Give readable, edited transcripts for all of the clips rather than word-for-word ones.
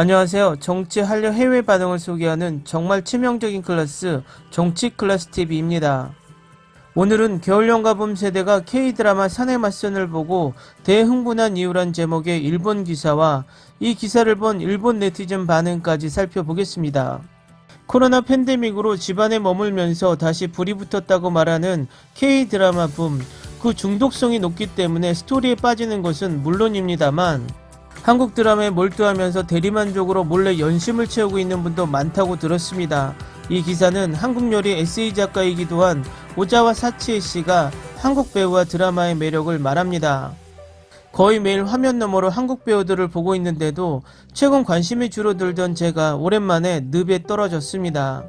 안녕하세요. 정치 한류 해외 반응을 소개하는 정말 치명적인 클래스 정치 클래스 TV입니다. 오늘은 겨울연가봄 세대가 K드라마 사내 맞선을 보고 대흥분한 이유란 제목의 일본 기사와 이 기사를 본 일본 네티즌 반응까지 살펴보겠습니다. 코로나 팬데믹으로 집안에 머물면서 다시 불이 붙었다고 말하는 K드라마 붐, 그 중독성이 높기 때문에 스토리에 빠지는 것은 물론입니다만 한국 드라마에 몰두하면서 대리만족으로 몰래 연심을 채우고 있는 분도 많다고 들었습니다. 이 기사는 한국 요리 에세이 작가이기도 한 오자와 사치에 씨가 한국 배우와 드라마의 매력을 말합니다. 거의 매일 화면 너머로 한국 배우들을 보고 있는데도 최근 관심이 줄어들던 제가 오랜만에 늪에 떨어졌습니다.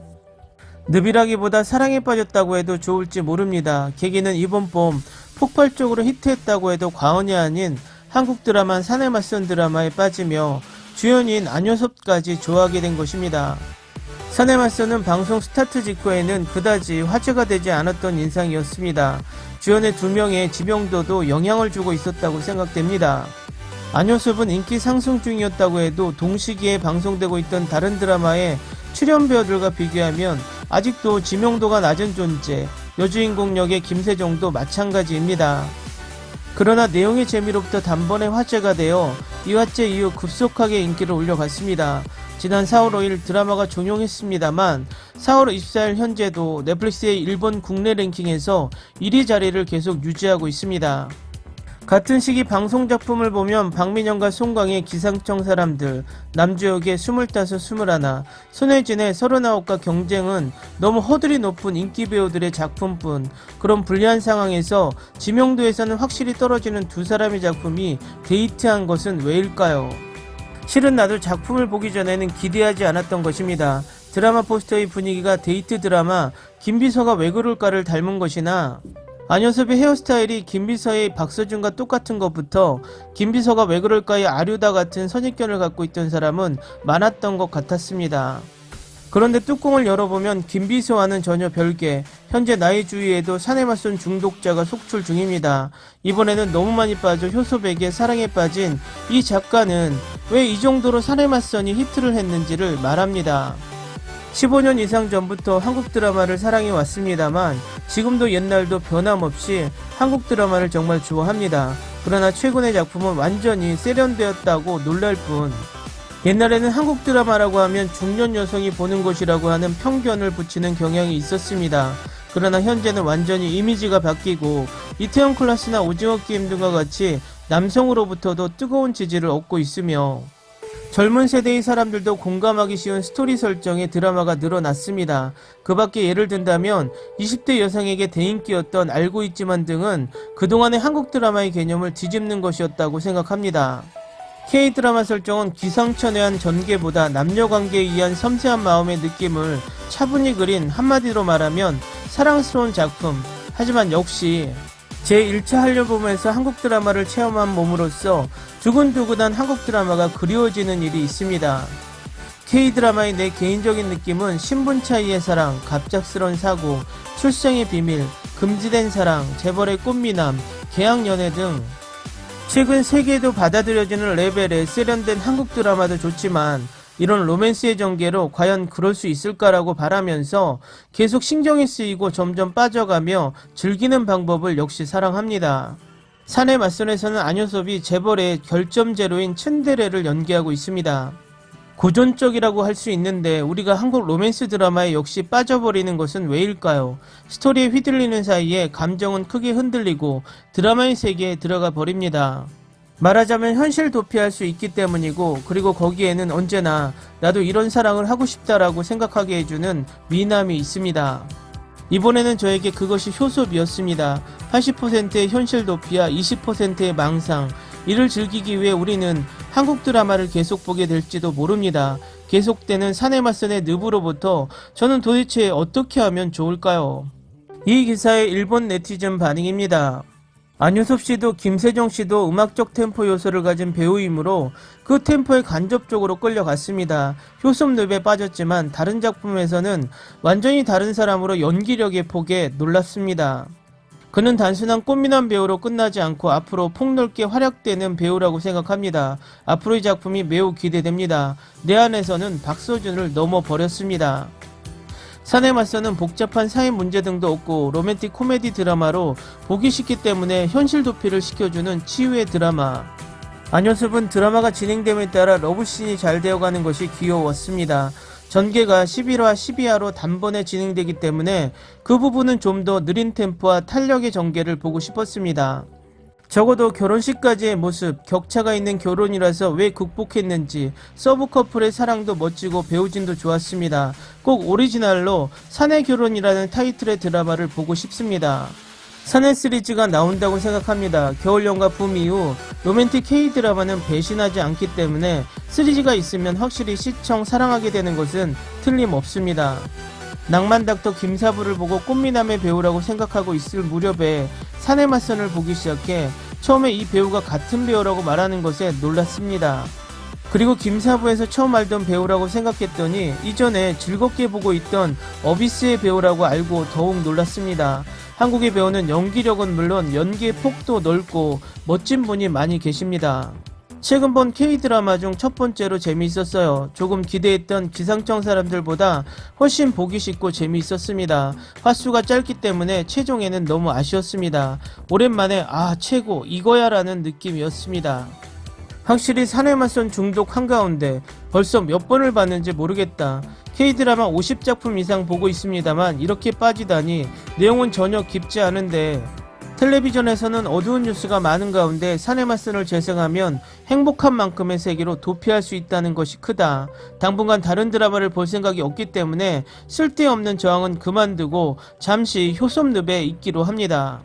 늪이라기보다 사랑에 빠졌다고 해도 좋을지 모릅니다. 계기는 이번 봄 폭발적으로 히트했다고 해도 과언이 아닌 한국 드라마 사내 맞선 드라마에 빠지며 주연인 안효섭까지 좋아하게 된 것입니다. 사내 맞선은 방송 스타트 직후에는 그다지 화제가 되지 않았던 인상이었습니다. 주연의 2명의 지명도도 영향을 주고 있었다고 생각됩니다. 안효섭은 인기 상승 중이었다고 해도 동시기에 방송되고 있던 다른 드라마의 출연 배우들과 비교하면 아직도 지명도가 낮은 존재, 여주인공 역의 김세정도 마찬가지입니다. 그러나 내용의 재미로부터 단번에 화제가 되어 이 화제 이후 급속하게 인기를 올려갔습니다. 지난 4월 5일 드라마가 종영했습니다만 4월 24일 현재도 넷플릭스의 일본 국내 랭킹에서 1위 자리를 계속 유지하고 있습니다. 같은 시기 방송 작품을 보면 박민영과 송강의 기상청 사람들, 남주혁의 25, 21, 손혜진의 39과 경쟁은 너무 허들이 높은 인기 배우들의 작품뿐, 그런 불리한 상황에서 지명도에서는 확실히 떨어지는 두 사람의 작품이 데이트한 것은 왜일까요? 실은 나도 작품을 보기 전에는 기대하지 않았던 것입니다. 드라마 포스터의 분위기가 데이트 드라마 김비서가 왜 그럴까를 닮은 것이나 안효섭의 헤어스타일이 김비서의 박서준과 똑같은 것부터 김비서가 왜 그럴까의 아류다 같은 선입견을 갖고 있던 사람은 많았던 것 같았습니다. 그런데 뚜껑을 열어보면 김비서와는 전혀 별개, 현재 나의 주위에도 사내 맞선 중독자가 속출 중입니다. 이번에는 너무 많이 빠져 효섭에게 사랑에 빠진 이 작가는 왜 이 정도로 사내 맞선이 히트를 했는지를 말합니다. 15년 이상 전부터 한국 드라마를 사랑해 왔습니다만 지금도 옛날도 변함없이 한국 드라마를 정말 좋아합니다. 그러나 최근의 작품은 완전히 세련되었다고 놀랄 뿐, 옛날에는 한국 드라마라고 하면 중년 여성이 보는 것이라고 하는 편견을 붙이는 경향이 있었습니다. 그러나 현재는 완전히 이미지가 바뀌고 이태원 클라스나 오징어 게임 등과 같이 남성으로부터도 뜨거운 지지를 얻고 있으며 젊은 세대의 사람들도 공감하기 쉬운 스토리 설정의 드라마가 늘어났습니다. 그 밖에 예를 든다면 20대 여성에게 대인기였던 알고 있지만 등은 그동안의 한국 드라마의 개념을 뒤집는 것이었다고 생각합니다. K드라마 설정은 기상천외한 전개보다 남녀관계에 의한 섬세한 마음의 느낌을 차분히 그린, 한마디로 말하면 사랑스러운 작품. 하지만 역시 제1차 한류붐에서 한국 드라마를 체험한 몸으로써 두근두근한 한국 드라마가 그리워지는 일이 있습니다. K드라마의 내 개인적인 느낌은 신분 차이의 사랑, 갑작스런 사고, 출생의 비밀, 금지된 사랑, 재벌의 꽃미남, 계약연애 등 최근 세계에도 받아들여지는 레벨의 세련된 한국 드라마도 좋지만 이런 로맨스의 전개로 과연 그럴 수 있을까라고 바라면서 계속 신경이 쓰이고 점점 빠져가며 즐기는 방법을 역시 사랑합니다. 사내 맞선에서는 안효섭이 재벌의 결점제로인 츤데레를 연기하고 있습니다. 고전적이라고 할 수 있는데 우리가 한국 로맨스 드라마에 역시 빠져버리는 것은 왜일까요? 스토리에 휘둘리는 사이에 감정은 크게 흔들리고 드라마의 세계에 들어가 버립니다. 말하자면 현실 도피할 수 있기 때문이고, 그리고 거기에는 언제나 나도 이런 사랑을 하고 싶다라고 생각하게 해주는 미남이 있습니다. 이번에는 저에게 그것이 효섭이었습니다. 80%의 현실 도피와 20%의 망상, 이를 즐기기 위해 우리는 한국 드라마를 계속 보게 될지도 모릅니다. 계속되는 사내 맞선의 늪으로부터 저는 도대체 어떻게 하면 좋을까요? 이 기사의 일본 네티즌 반응입니다. 안효섭 씨도 김세정 씨도 음악적 템포 요소를 가진 배우이므로 그 템포에 간접적으로 끌려갔습니다. 효섭 늪에 빠졌지만 다른 작품에서는 완전히 다른 사람으로 연기력의 폭에 놀랐습니다. 그는 단순한 꽃미남 배우로 끝나지 않고 앞으로 폭넓게 활약되는 배우라고 생각합니다. 앞으로의 작품이 매우 기대됩니다. 내 안에서는 박서준을 넘어버렸습니다. 산에 맞서는 복잡한 사회 문제 등도 없고 로맨틱 코미디 드라마로 보기 쉽기 때문에 현실 도피를 시켜주는 치유의 드라마. 안효섭은 드라마가 진행됨에 따라 러브씬이 잘 되어가는 것이 귀여웠습니다. 전개가 11화, 12화로 단번에 진행되기 때문에 그 부분은 좀 더 느린 템포와 탄력의 전개를 보고 싶었습니다. 적어도 결혼식까지의 모습, 격차가 있는 결혼이라서 왜 극복했는지, 서브 커플의 사랑도 멋지고 배우진도 좋았습니다. 꼭 오리지널로 사내 결혼이라는 타이틀의 드라마를 보고 싶습니다. 사내 시리즈가 나온다고 생각합니다. 겨울연가 붐 이후 로맨틱 K-드라마는 배신하지 않기 때문에 시리즈가 있으면 확실히 시청 사랑하게 되는 것은 틀림없습니다. 낭만 닥터 김사부를 보고 꽃미남의 배우라고 생각하고 있을 무렵에 사내 맞선을 보기 시작해 처음에 이 배우가 같은 배우라고 말하는 것에 놀랐습니다. 그리고 김사부에서 처음 알던 배우라고 생각했더니 이전에 즐겁게 보고 있던 어비스의 배우라고 알고 더욱 놀랐습니다. 한국의 배우는 연기력은 물론 연기의 폭도 넓고 멋진 분이 많이 계십니다. 최근 본 K-드라마 중 첫 번째로 재미있었어요. 조금 기대했던 기상청 사람들보다 훨씬 보기 쉽고 재미있었습니다. 화수가 짧기 때문에 최종에는 너무 아쉬웠습니다. 오랜만에 최고 이거야 라는 느낌이었습니다. 확실히 사내 맞선 중독 한가운데 벌써 몇 번을 봤는지 모르겠다. K-드라마 50작품 이상 보고 있습니다만 이렇게 빠지다니 내용은 전혀 깊지 않은데 텔레비전에서는 어두운 뉴스가 많은 가운데 사내 맞선을 재생하면 행복한 만큼의 세계로 도피할 수 있다는 것이 크다. 당분간 다른 드라마를 볼 생각이 없기 때문에 쓸데없는 저항은 그만두고 잠시 효섭늪에 있기로 합니다.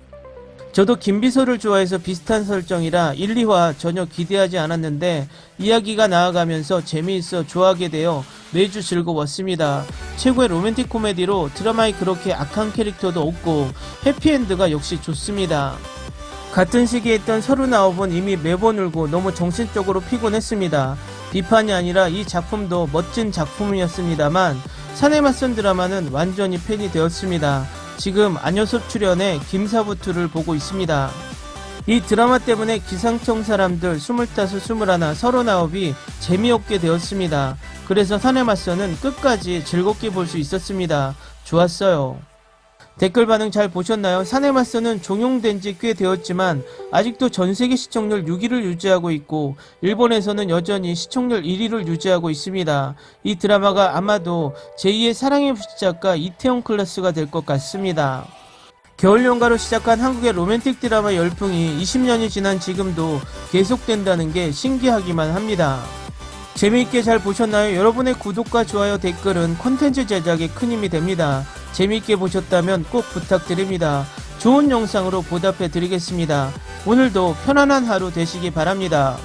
저도 김비서를 좋아해서 비슷한 설정이라 1, 2화 전혀 기대하지 않았는데 이야기가 나아가면서 재미있어 좋아하게 되어 매주 즐거웠습니다. 최고의 로맨틱 코미디로 드라마에 그렇게 악한 캐릭터도 없고 해피엔드가 역시 좋습니다. 같은 시기에 했던 39은 이미 매번 울고 너무 정신적으로 피곤했습니다. 비판이 아니라 이 작품도 멋진 작품이었습니다만 사내 맞선 드라마는 완전히 팬이 되었습니다. 지금 안효섭 출연의 김사부2를 보고 있습니다. 이 드라마 때문에 기상청 사람들 25, 21, 39이 재미없게 되었습니다. 그래서 사내 맞선은 끝까지 즐겁게 볼 수 있었습니다. 좋았어요. 댓글 반응 잘 보셨나요? 사내 맞선은 종용된 지 꽤 되었지만 아직도 전세계 시청률 6위를 유지하고 있고 일본에서는 여전히 시청률 1위를 유지하고 있습니다. 이 드라마가 아마도 제2의 사랑의 시작가 이태원 클래스가 될 것 같습니다. 겨울연가로 시작한 한국의 로맨틱 드라마 열풍이 20년이 지난 지금도 계속된다는 게 신기하기만 합니다. 재미있게 잘 보셨나요? 여러분의 구독과 좋아요, 댓글은 콘텐츠 제작에 큰 힘이 됩니다. 재미있게 보셨다면 꼭 부탁드립니다. 좋은 영상으로 보답해 드리겠습니다. 오늘도 편안한 하루 되시기 바랍니다.